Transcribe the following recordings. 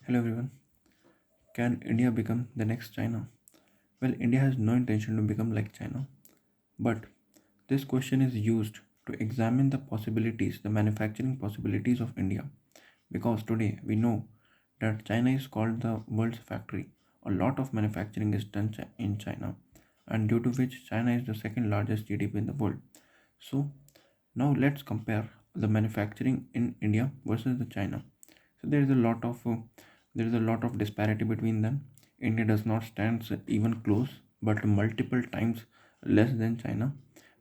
Hello everyone. Can India become the next China? Well, India has no intention to become like China, but this question is used to examine the possibilities, the manufacturing possibilities of India. Because today we know that China is called the world's factory. A lot of manufacturing is done in China, and due to which China is the second largest GDP in the world. So now let's compare the manufacturing in India versus the China. So there is a lot of disparity between them. India does not stand even close, but multiple times less than China.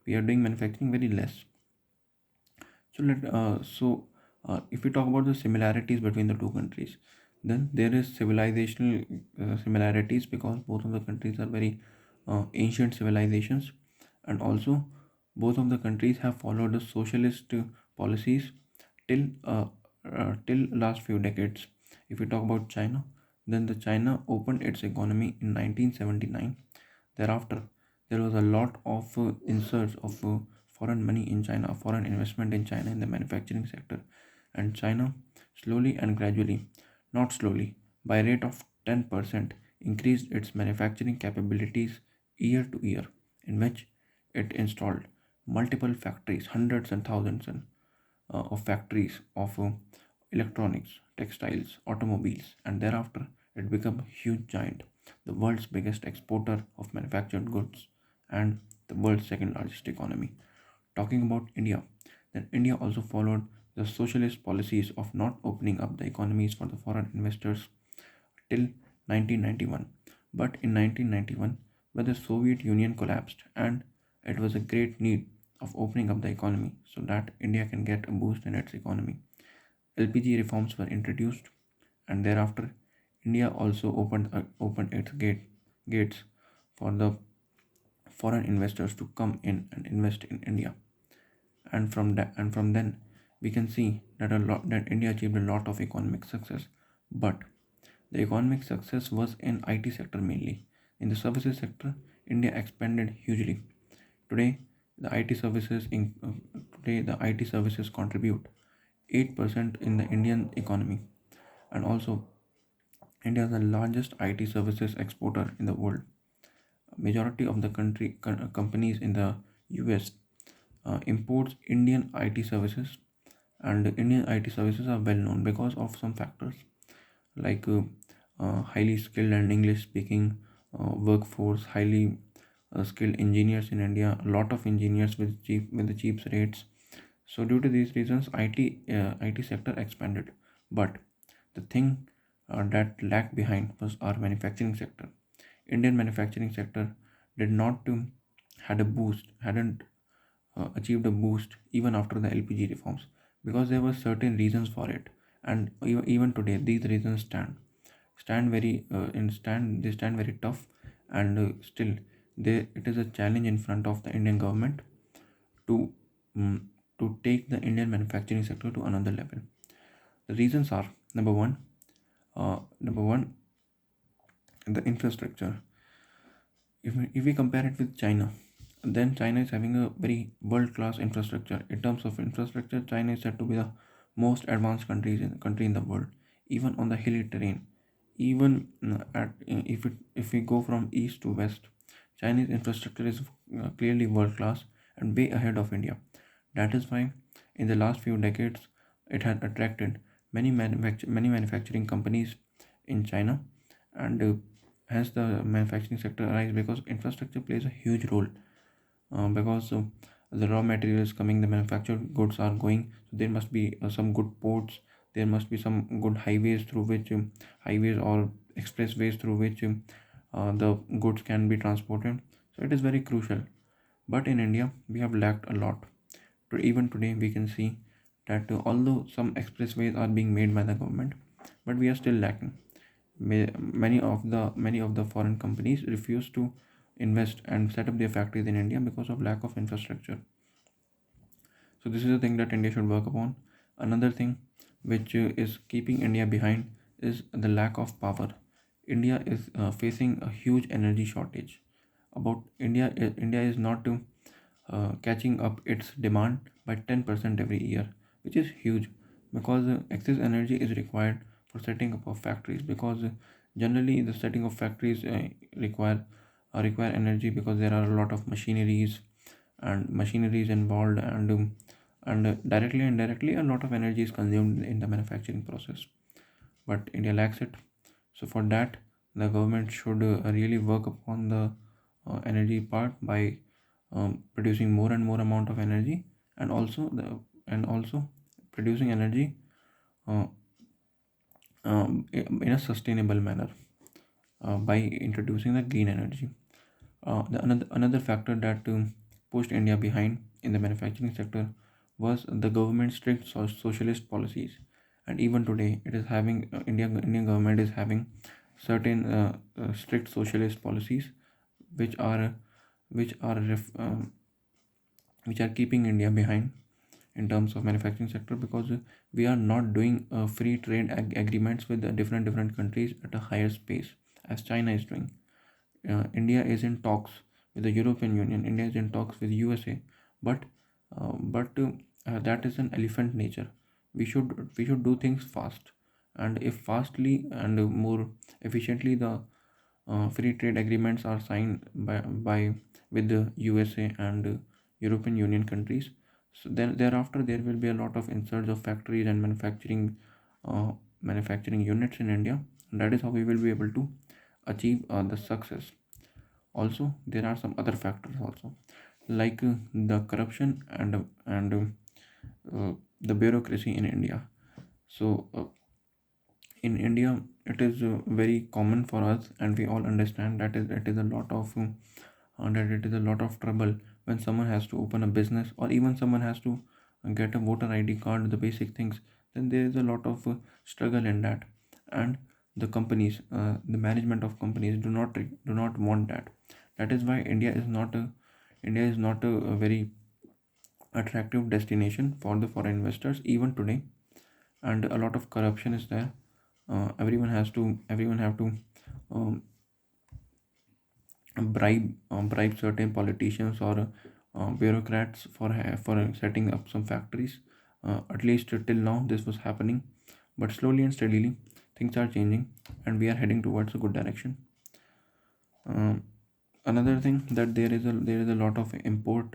We are doing manufacturing very less. If we talk about the similarities between the two countries, then there is civilizational similarities because both of the countries are very ancient civilizations, and also both of the countries have followed the socialist policies till till last few decades. If we talk about China, then the China opened its economy in 1979. Thereafter, there was a lot of inserts of foreign money in China, foreign investment in China in the manufacturing sector, and China slowly and gradually, not slowly, by a rate of 10%, increased its manufacturing capabilities year to year, in which it installed multiple factories, hundreds and thousands of factories of electronics, textiles, automobiles, and thereafter it became a huge giant, the world's biggest exporter of manufactured goods and the world's second largest economy. Talking about India, then India also followed the socialist policies of not opening up the economies for the foreign investors till 1991. But in 1991, when the Soviet Union collapsed and it was a great need of opening up the economy so that India can get a boost in its economy, LPG reforms were introduced, and thereafter, India also opened its gates for the foreign investors to come in and invest in India. And from then, we can see that India achieved a lot of economic success. But the economic success was in IT sector mainly. In the services sector, India expanded hugely. Today, the IT services in today the IT services contribute 8% in the Indian economy, and also India is the largest IT services exporter in the world. Majority of the companies in the US imports Indian IT services, and Indian IT services are well known because of some factors like highly skilled and English speaking workforce, highly skilled engineers in India, a lot of engineers with the cheap rates. So due to these reasons, IT sector expanded, but the thing that lagged behind was our manufacturing sector. Indian manufacturing sector did not had a boost, hadn't achieved a boost even after the LPG reforms because there were certain reasons for it, and even today these reasons stand very they stand very tough, and still there it is a challenge in front of the Indian government to mm, to take the Indian manufacturing sector to another level. The reasons are number one, the infrastructure. If we compare it with China, then China is having a very world class infrastructure. In terms of infrastructure, China is said to be the most advanced country in the world, even on the hilly terrain. Even if we go from east to west, Chinese infrastructure is clearly world class and way ahead of India. That is why in the last few decades it had attracted many manufacturing companies in China, and hence the manufacturing sector arise because infrastructure plays a huge role, because the raw materials coming, the manufactured goods are going, so there must be some good ports, there must be some good highways through which highways or expressways through which the goods can be transported. So it is very crucial, but in India we have lacked a lot. Even today we can see that although some expressways are being made by the government, but we are still lacking. Many of the foreign companies refuse to invest and set up their factories in India because of lack of infrastructure. So this is a thing that India should work upon. Another thing which is keeping India behind is the lack of power. India is facing a huge energy shortage. India is not catching up its demand by 10% every year, which is huge because excess energy is required for setting up of factories, because generally the setting of factories require require energy, because there are a lot of machineries involved, and directly and indirectly a lot of energy is consumed in the manufacturing process, but India lacks it. So for that, the government should really work upon the energy part by producing more and more amount of energy, and also producing energy uh, in a sustainable manner by introducing the green energy. Another factor that pushed India behind in the manufacturing sector was the government's strict socialist policies, and even today it is having Indian government is having certain strict socialist policies, which are which are ref, which are keeping India behind in terms of manufacturing sector, because we are not doing free trade agreements with the different countries at a higher pace as China is doing. India is in talks with the European Union. India is in talks with USA, but that is an elephant nature. We should do things fast, and if fastly and more efficiently the free trade agreements are signed by with the USA and European Union countries. So then thereafter there will be a lot of insurge of factories and uh, manufacturing units in India. And that is how we will be able to achieve the success. Also, there are some other factors also, like the corruption and the bureaucracy in India. So in India, it is very common for us, and we all understand that it is a lot of that it is a lot of trouble when someone has to open a business, or even someone has to get a voter ID card, the basic things. Then there is a lot of struggle in that, and the management of companies do not want that. That is why India is not a very attractive destination for the foreign investors even today, and a lot of corruption is there. Everyone have to um, bribe certain politicians or bureaucrats for setting up some factories. At least till now this was happening, but slowly and steadily things are changing, and we are heading towards a good direction. um, Another thing, that there is a lot of import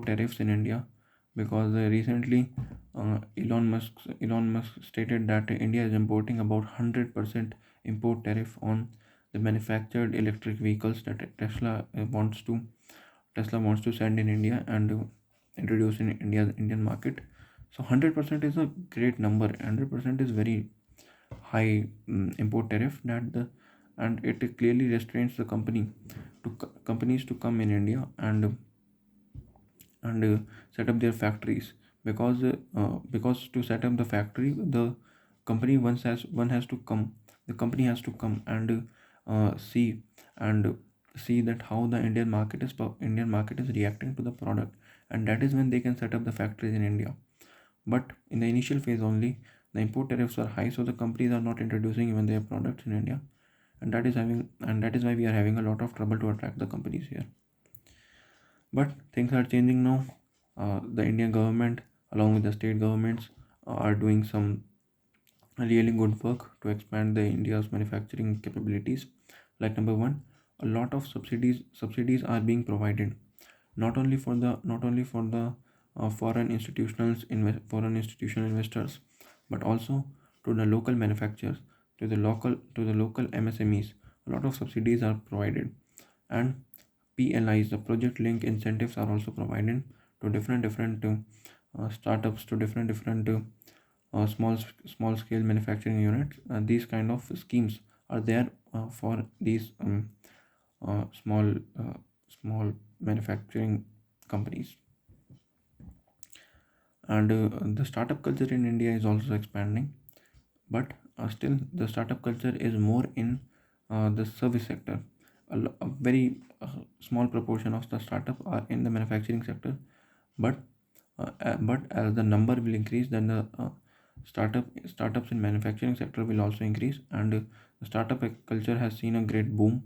tariffs in India, because recently Elon Musk stated that India is importing about 100% import tariff on the manufactured electric vehicles that Tesla wants to send in India and introduce in Indian market. So 100% is a great number. 100% is very high import tariff, and it clearly restrains the companies to come in India and set up their factories, because to set up the factory, one has to come the company has to come and and see that how the Indian market is reacting to the product, and that is when they can set up the factories in India. But in the initial phase only, the import tariffs are high, so the companies are not introducing even their products in India, and that is why we are having a lot of trouble to attract the companies here. But things are changing now. The Indian government, along with the state governments, are doing some really good work to expand the India's manufacturing capabilities. Like number one, a lot of subsidies are being provided, not only for the foreign institutional investors, but also to the local manufacturers, to the local MSMEs. A lot of subsidies are provided, and PLIs, the project link incentives, are also provided to different startups, to different small scale manufacturing units. These kind of schemes are there for these small small manufacturing companies. And the startup culture in India is also expanding, but still the startup culture is more in the service sector. A very small proportion of the startup are in the manufacturing sector, but but as the number will increase, then the startups in manufacturing sector will also increase, and the startup culture has seen a great boom.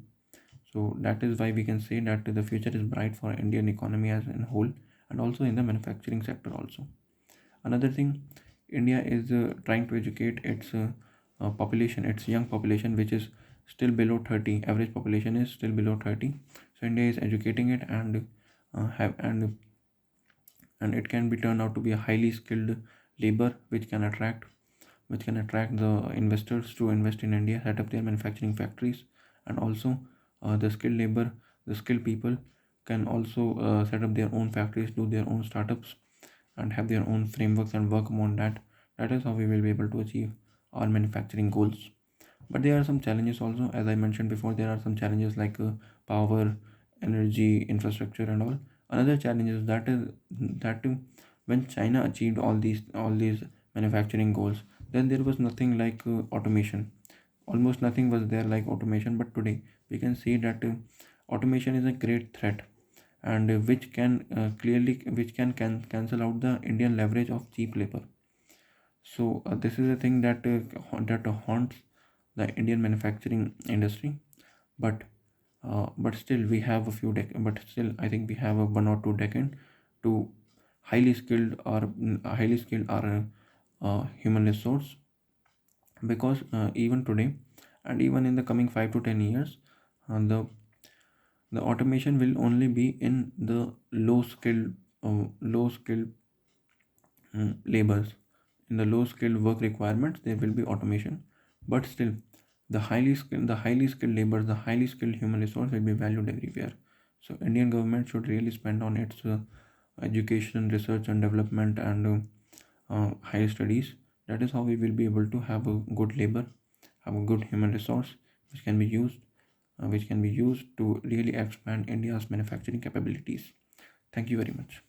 So that is why we can say that the future is bright for Indian economy as a whole, and also in the manufacturing sector also. Another thing, India is trying to educate population, its young population, which is still below 30. Average population is still below 30. So India is educating it, have and it can be turned out to be a highly skilled labor, which can attract the investors to invest in India, set up their manufacturing factories. And also the skilled labor, the skilled people can also set up their own factories, do their own startups, and have their own frameworks and work on that. That is how we will be able to achieve our manufacturing goals. But there are some challenges also, as I mentioned before. There are some challenges like power, energy, infrastructure, and all. Another challenge is that when China achieved all these manufacturing goals, then there was nothing like automation. Almost nothing was there like automation. But today we can see that automation is a great threat, and which can cancel out the Indian leverage of cheap labor. So this is a thing that haunts the Indian manufacturing industry. But still we have a but still I think we have a 1 or 2 decade to highly skilled or human resource. Because even today, and even in the coming 5 to 10 years, the automation will only be in the low skilled labors. In the low skilled work requirements there will be automation. But still the highly skilled labor, the highly skilled human resource will be valued everywhere. So Indian government should really spend on its education, research and development, and higher studies. That is how we will be able to have a good labor, have a good human resource, which can be used to really expand India's manufacturing capabilities. Thank you very much.